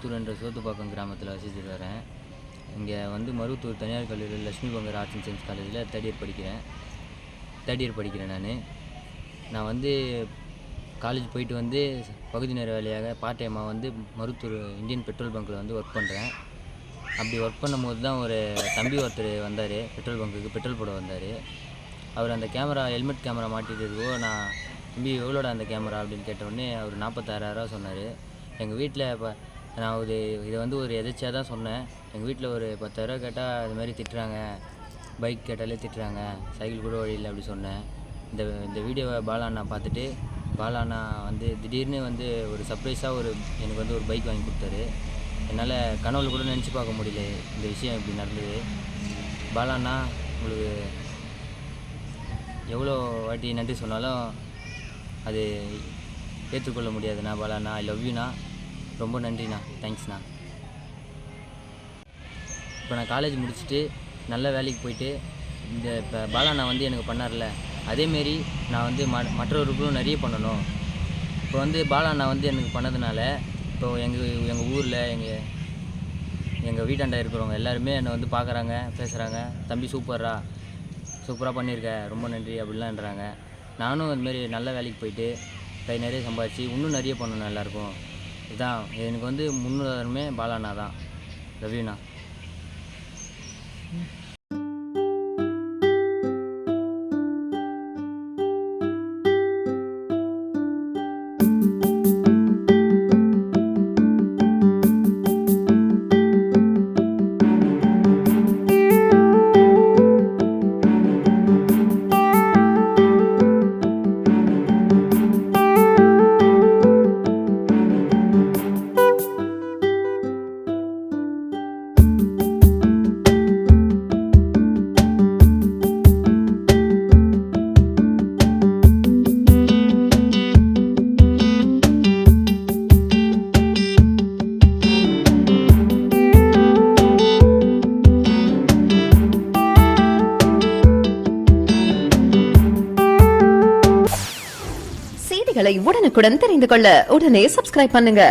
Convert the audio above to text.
மருவத்தூர்ன்ற சோத்துப்பாக்கம் கிராமத்தில் வசிச்சுட்டு வரேன். இங்கே வந்து மருவத்தூர் தனியார் கல்லூரியில் லட்சுமி பங்கர் ஆர்ட்ஸ் அண்ட் சயின்ஸ் காலேஜில் தேர்ட் இயர் படிக்கிறேன். நான் வந்து காலேஜ் போயிட்டு வந்து பகுதி நேர வேலையாக பார்ட் டைமாக வந்து மருவத்தூர் இந்தியன் பெட்ரோல் பங்க்கில் வந்து ஒர்க் பண்ணுறேன். அப்படி ஒர்க் பண்ணும்போது தான் ஒரு தம்பி ஒருத்தர் வந்தார், பெட்ரோல் பங்க்குக்கு பெட்ரோல் போட வந்தார். அவர் அந்த ஹெல்மெட் கேமரா மாட்டிட்டு இருக்கோ, நான் தம்பி எவ்வளோடா அந்த கேமரா அப்படின்னு கேட்டவுடனே அவர் 46,000 சொன்னார். எங்கள் வீட்டில் இப்போ நான் இதை வந்து ஒரு எதேச்சியாக தான் சொன்னேன். எங்கள் வீட்டில் ஒரு 10,000 கேட்டால் அது மாதிரி திட்டுறாங்க, பைக் கேட்டாலே திட்டுறாங்க, சைக்கிள் கூட வழியில் அப்படி சொன்னேன். இந்த வீடியோவை பாலாண்ணா பார்த்துட்டு பாலாண்ணா வந்து திடீர்னு வந்து ஒரு சர்ப்ரைஸாக எனக்கு வந்து ஒரு பைக் வாங்கி கொடுத்தாரு. என்னால் கனவுல கூட நினச்சி பார்க்க முடியல இந்த விஷயம் இப்படி நடந்தது. பாலாண்ணா உங்களுக்கு எவ்வளோ வாட்டி நன்றி சொன்னாலும் அது ஏற்றுக்கொள்ள முடியாதுண்ணா. பாலாண்ணா, ஐ லவ் யூண்ணா, ரொம்ப நன்றிண்ணா, தேங்க்ஸ்ண்ணா. இப்போ நான் காலேஜ் முடிச்சுட்டு நல்ல வேலைக்கு போயிட்டு இப்போ பாலாண்ணா வந்து எனக்கு பண்ணார்ல, அதேமாரி நான் வந்து மற்றவர்களுக்கும் நிறைய பண்ணணும். இப்போ வந்து பாலாண்ணா வந்து எனக்கு பண்ணதுனால இப்போ எங்கள் ஊரில் எங்கள் வீட்டாண்ட இருக்கிறவங்க எல்லாருமே என்னை வந்து பார்க்குறாங்க, பேசுகிறாங்க, தம்பி சூப்பராக பண்ணியிருக்க, ரொம்ப நன்றி அப்படிலான்றாங்க. நானும் அதுமாரி நல்ல வேலைக்கு போயிட்டு கை நிறைய சம்பாதிச்சு இன்னும் நிறைய பண்ணணும் எல்லாருக்கும். இதுதான் எனக்கு வந்து முன்னுதாரணமே பாலாண்ணா தான். லவ் யூண்ணா. செய்திகளை உடனுக்குடன் தெரிந்து கொள்ள உடனே சப்ஸ்கிரைப் பண்ணுங்க.